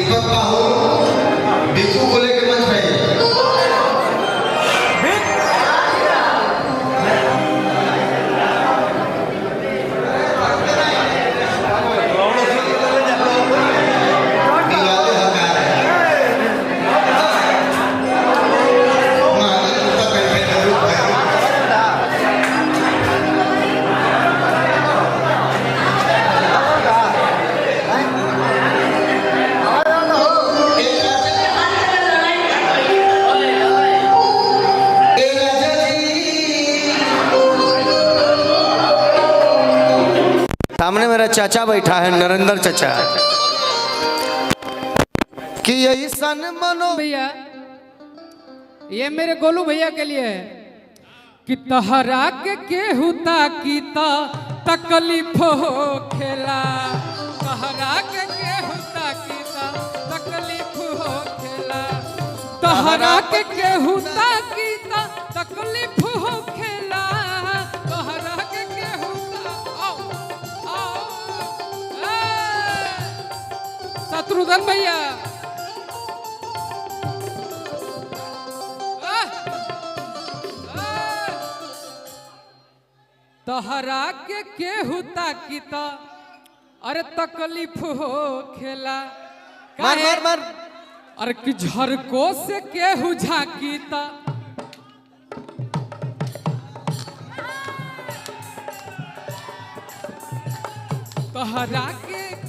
दीपक बाबू बिकू को लेके मंच पे सामने मेरा चाचा बैठा है, नरेंद्र चाचा, कि यही सन मनो भैया, ये मेरे गोलू भैया के लिए है कि तहरा के हुता कीता तकलीफ हो खेला, तहरा के हुता कीता तकलीफ हो खेला, तहरा के हुता कीता तकलीफ हो खेला, तहरा के हुता शत्रुघ्न भैया तहरा के हुता कीता अरे तकलीफ हो खेला, मार मार मार, अरे कि झरको से केहू झाकीता तहरा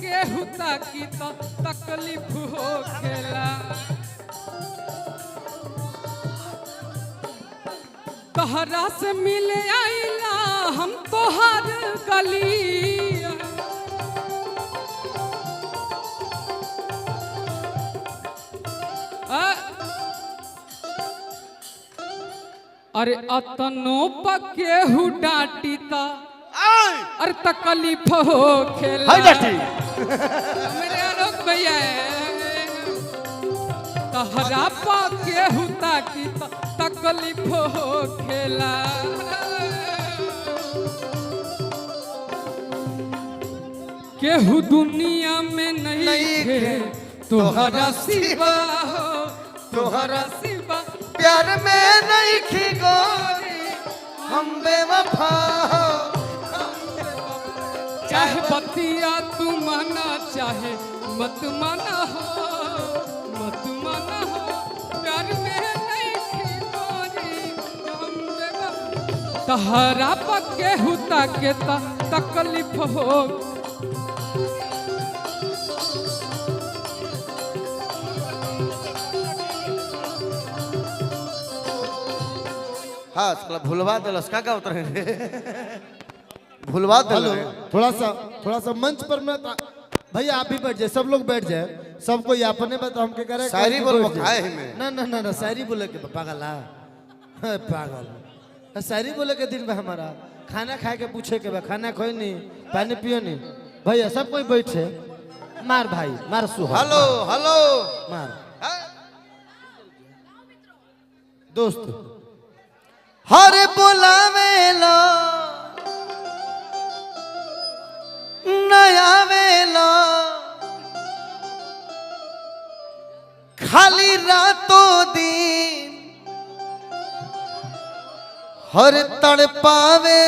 के हुता कीता तकलीफ हो खेला, तहरा से मिले आईला हम तोहार गली, अरे अतनो पकेहू डांटीता अरे तकलीफ हो खेला, मेरे आलोक भैया तहरा पकेहू ताकीता तकलीफ हो खेला, केहू दुनिया में नहीं थे तोहरा सिवा हो, तोहरा सिवा प्यार में नहीं खी गोरी हम बेवफा हो, चाहे बतिया तू माना चाहे मत माना हो, मत माना हो, प्यार में नहीं थी गोरी हम बेवफा, तहरा पके हुता के तकलीफ हो, हाँ साला भुलवा दलस का उतरे भुलवा दल। थोड़ा सा मंच पर मैं भैया आप भी बैठ जाए, सब लोग बैठ जाए, सबको ये अपने बता हम के करे शायरी बोल खाए में ना ना ना ना शायरी बोले के पागल है पागल, शायरी बोले के दिन में हमारा खाना खाए के पूछे के बा, खाना खोई नहीं पानी पियो नहीं, भैया सब कोई बैठे, मार भाई मार सुहा, हेलो हेलो मार दोस्त हरे बोलावेला नया वेला खाली रातों दिन हर तड़पावेला,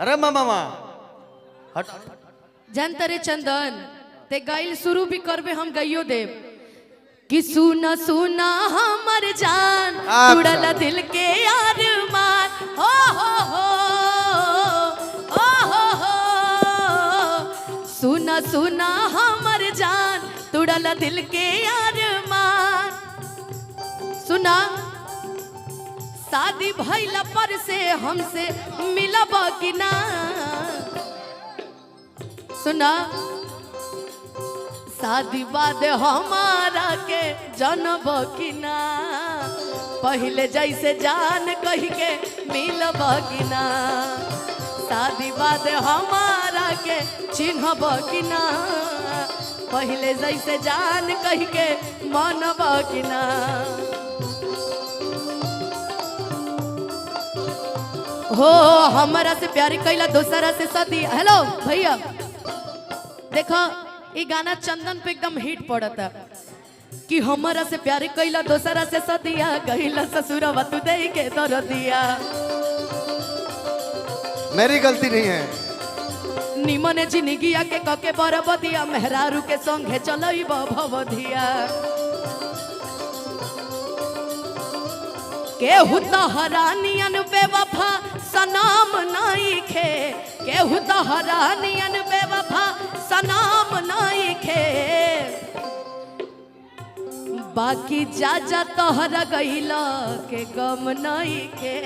अरे मामा हट जनतरे चंदन ते गाइल शुरू भी करबे हम गइयो देव कि सुना सुना हमर जान उड़ल दिल के अरमान हो हो सुना सुना हमर जान तुड़ल दिल के अरमान, सुना शादी भइला पर से हमसे मिलब कि ना, सुना शादी बाद हमारा के जनब कि ना, पहले जैसे जान कह के मिलब कि ना, शादी बाद हमारा के चिन्हब कि ना, पहले जैसे जान कह के मानब कि ना। हो हमारा से प्यार कैला दोसरा से सदी। हेलो भैया देखो ये गाना चंदन पे एकदम हिट पड़ता कि हमारा से प्यार कैला दोसरा से सदिया गहिला ससुरवा तू दे के दर दिया। मेरी गलती नहीं है। निमने जिंदगिया के कके बरबदिया मेहरारू के संगे चलई भवधिया। केहू तो हरानियन बेवफा सनाम नाई खे, केहू तो हरानियन बेवफा सनाम नाई खे। बाकी जा जा तोहरा गईला के गम नाई खे।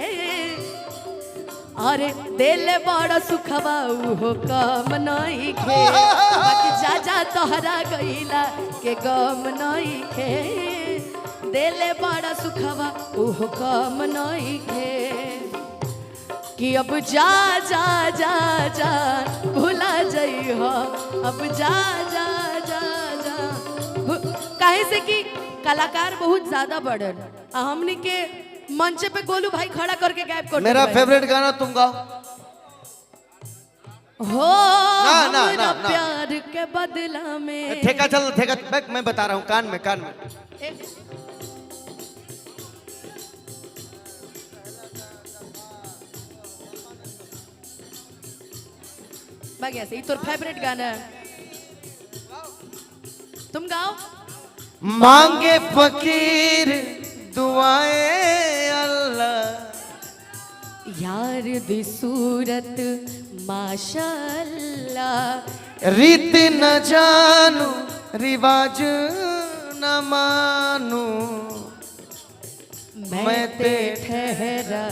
अरे दिल बड़ा सुखवा हो कम नाई खे। बाकी जा जा तोहरा गईला के गम नाई खे। दिल बड़ा सुखवा ओह कम नहीं खे। कि अब जा जा जा जा भुला जाइ हो, अब जा जा जा जा। काहे से कि कलाकार बहुत ज्यादा बढ़न, हमनी के मंच पे गोलू भाई खड़ा करके गायब कर। मेरा फेवरेट गाना तुम गाओ। हो ना, ना, हमरा ना, ना। प्यार के बदला में ठेका चल ठेका, मैं बता रहा हूँ कान में कान में। बाकी ऐसे ही तोर फेवरेट गाना है, तुम गाओ। मांगे फकीर दुआएं अल्लाह, यार दी सूरत माशाअल्लाह। रीत न जानू रिवाज न मानू, मैं ते ठहरा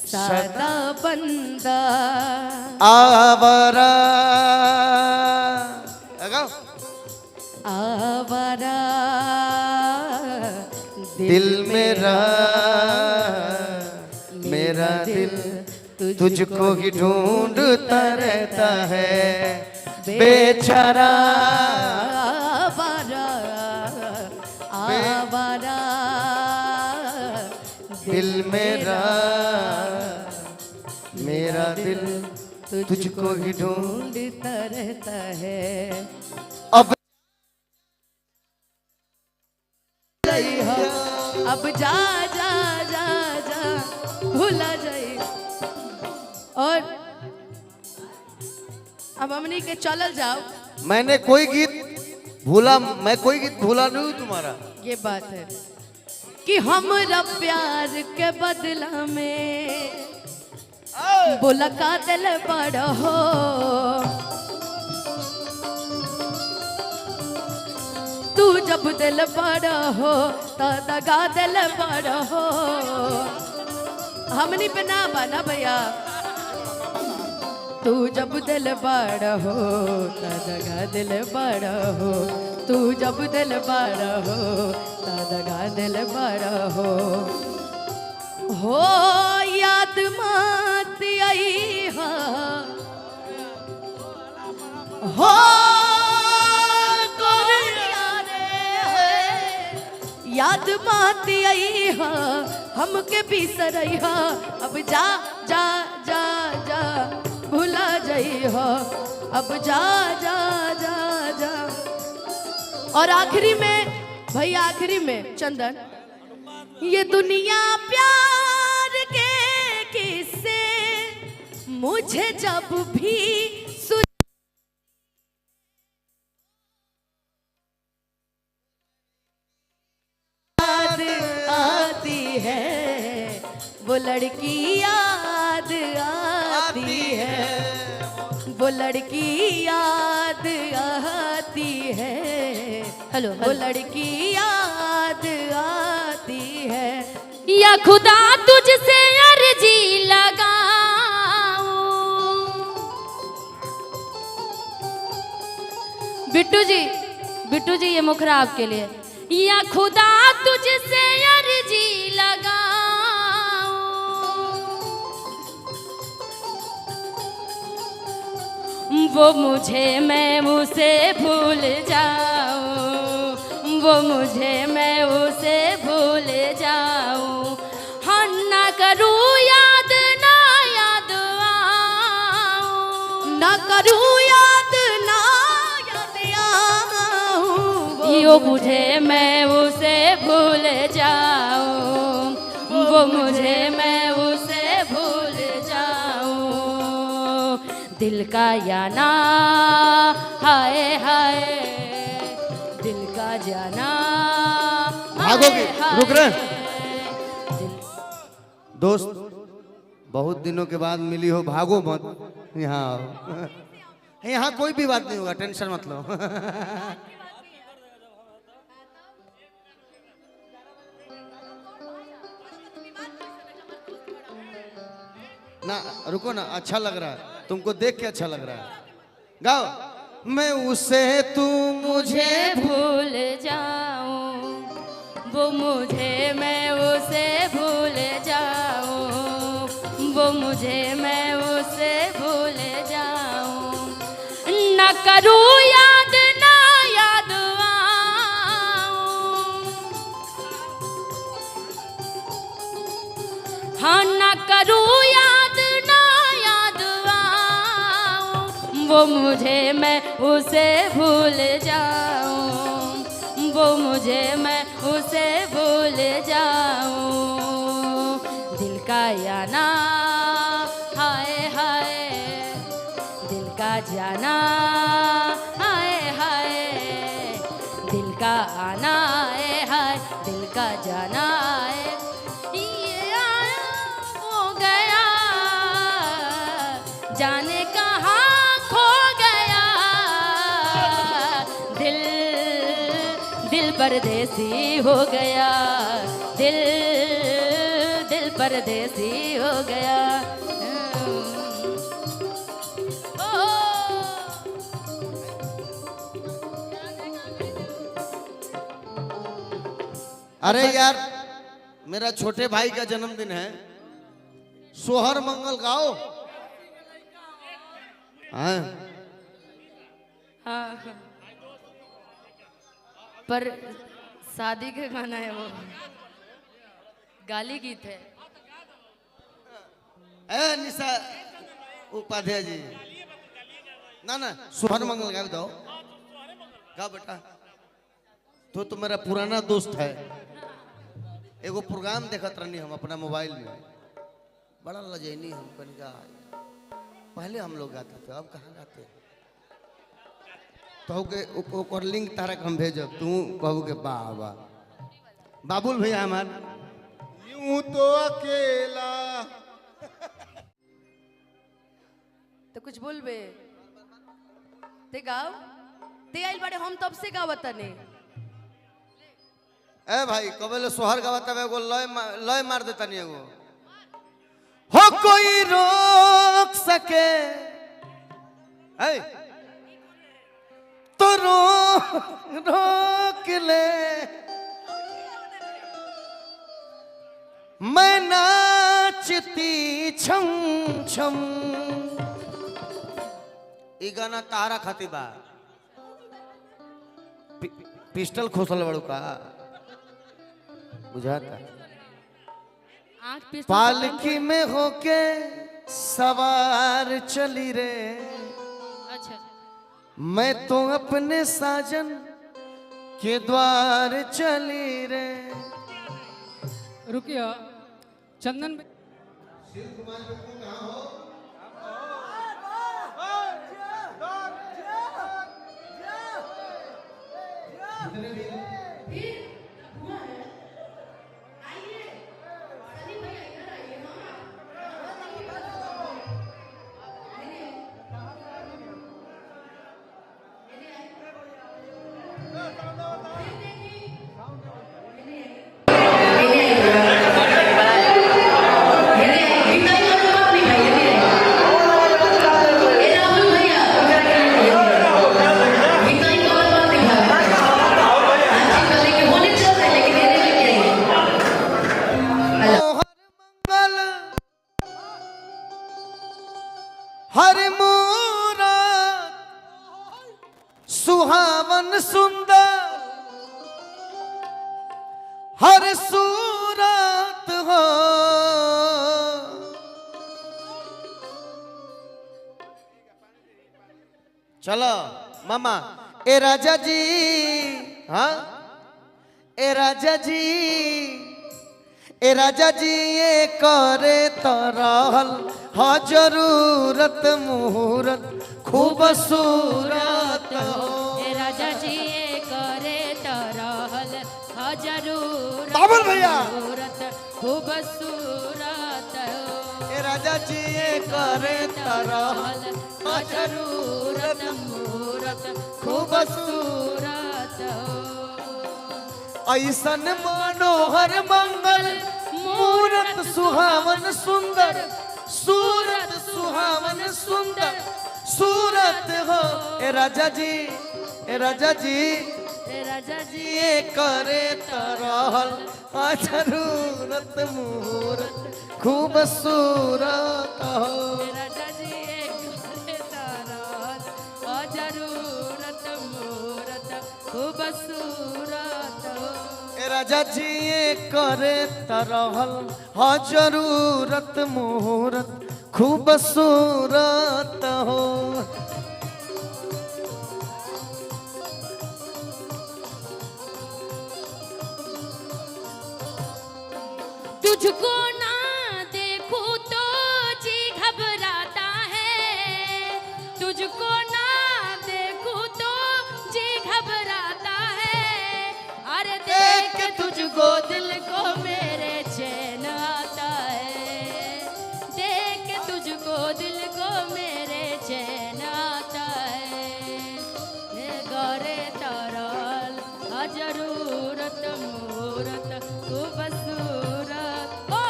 सादा बंदा। आवारा लगाओ। आवारा दिल मेरा मेरा दिल तुझको ही ढूंढता रहता है बेचारा। आवारा आवारा दिल मेरा मेरा दिल तुझको ही ढूंढता रहता है। अब अब जा जा जा जा भूला जाए। और अब हमनी के चलल जाओ। मैंने कोई गीत भूला, मैं कोई गीत भूला नहीं हूँ तुम्हारा। ये बात है कि हमरा प्यार के बदला में बोला का दिल बड़ा हो। तू जब दिल बड़ा हो तो दगा दिल बड़ा हो। हमनी पे ना बना भैया। तू जब दिल बड़ा हो तो दगा दिल बड़ा हो। तू जब दिल बड़ा हो तो दगा दिल बड़ा हो। हो याद मत आई हो याद मत आई हमके बिसरई। अब जा जा जा जा भुला जाई हो। अब जा जा जा जा। और आखिरी में भैया, आखिरी में चंदन, ये दुनिया प्यार के किस्से मुझे जब भी वो लड़की याद आती है। वो लड़की याद आती है। हेलो, वो लड़की याद आती है। या खुदा तुझसे अर्जी लगाऊं। बिट्टू जी ये मुखरा आपके लिए। या खुदा तुझसे अर्जी लगाऊं। वो मुझे मैं उसे भूल जाऊं। वो मुझे मैं उसे भूल जाऊं। हाँ ना करूं याद ना याद आऊं। ना करूं याद ना याद यो बुझे मैं उसे भूल जाऊं, वो मुझे मैं उसे भूल जाऊं। दिल का जाना हाय हाय, दिल का जाना भागोगी, रुक रहे। दिल- दोस्त बहुत दिनों के बाद मिली हो, भागो मत, यहाँ आओ। यहाँ कोई भी बात नहीं होगा, टेंशन मत लो। ना रुको ना, अच्छा लग रहा है, तुमको देख के अच्छा लग रहा है। गाओ। मैं उसे तू मुझे भूल जाऊं, वो मुझे मैं उसे भूल जाऊं, वो मुझे मैं उसे भूल जाऊं। न करूं याद ना याद आऊं, हाँ न करूं याद ना याद आऊं, वो मुझे मैं उसे भूल जाऊं, वो मुझे मैं उसे भूल जाऊं। दिल का जाना हाय हाय, दिल का जाना हाय हाय, दिल का आना हाय हाय, दिल का जाना है। ये आया हो गया, जाने कहाँ खो गया, दिल दिल परदेसी हो गया, दिल दिल परदेसी हो गया। ओ, अरे यार, मेरा छोटे भाई का जन्मदिन है, सोहर मंगल गाओ। हाँ हाँ हाँ। पर शादी का गाना है वो, गाली गीत है। ए निशा उपाध्याय जी, ना ना सोहर मंगल गा दो, गा बेटा। तो मेरा पुराना दोस्त है, एगो प्रोग्राम देखत रहनी हम अपना मोबाइल में, बड़ा लजैनी हम कनिका। पहले हम लोग गाते थे, अब कहाँ गाते हैं। तो के ओकर लिंक तारा के हम भेजब, तू कहू के वाह वाह। बाबुल भैया हमार यूं तो अकेला। तो कुछ बोलबे ते गाओ, ते आइल बाड़े, हम तब से गावत तने। ए भाई कबले सोहर गावता है, एगो लय मार देता नहीं एगो। हो कोई रोक सके ए तो रोक ले, मैं नाचती छम छम। ई गाना तारा खाती बा, पिस्टल खोसल बड़ू का बुझाता। आँख पे पालकी में होके सवार चली रे, अच्छा मैं तो अपने साजन के द्वार चली रे। रुकिए चंदन हर मूरत सुहावन सुंदर, हर सूरत हो चलो मामा। ए राजा जी हाँ ए राजा जी ये करे तो रहल हा जरूरत मुहूर्त खूबसूरत हो ए राजा जी ये करे तो रहल हा जरूरत बाबुल भैया। मुहूर्त खूबसूरत हो ए राजा जी ये करे तो रहल हा जरूरत मुहूर्त खूबसूरत हो ऐसन मनोहर मंगल मूरत सुहावन सुंदर सूरत सुहावन सुंदर सूरत हो ए राजा जी ए राजा जी ये करे तो रहल हा जरूरत मुहूर्त खूबसूरत हो ए राजा जी ये करे तो रहल हा जरूरत मुहूर्त खूबसूरत हो ए राजा जी ये करे तो रहल हा जरूरत मुहूर्त खूबसूरत हो तुझको ना देखूं तो जी घबराता है तुझको ना देखूं तो जी घबराता है अरे देख के तुझको दिल को मेरे चैन आता है देख के तुझको दिल को मेरे चैन आता है ये गौरे तरल जरूरत मुहूर्त खूबसूरत ओ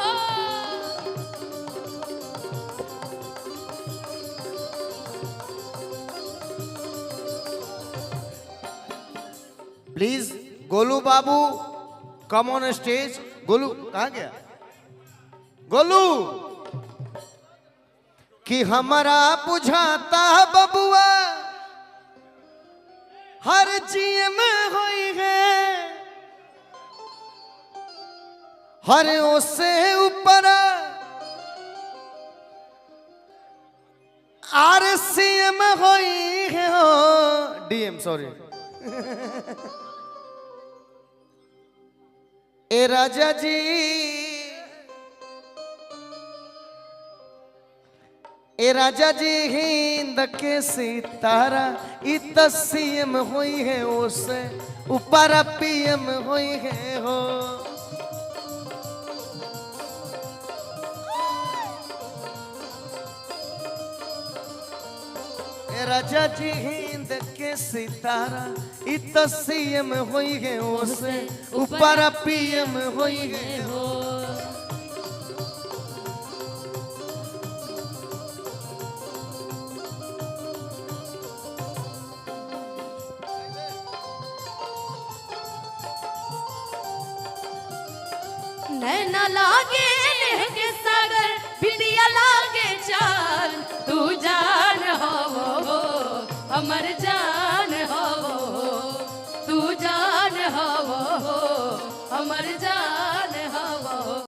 प्लीज गोलू बाबू कम ऑन स्टेज। गोलू कहाँ गया? गोलू कि हमारा बुझाता बबुआ हर जीव में हुई है हर उससे ऊपर RCM हुई है हो DM सॉरी ए राजा जी हिंद के सितारा CM हुई है उससे ऊपर PM हुई है हो ए राजा जी हिंद के सितारा CM हुई है उससे ऊपर PM हुई है हो नैना लागे नेह के सागर बिंदिया लागे चांद तू जान हो अमर जान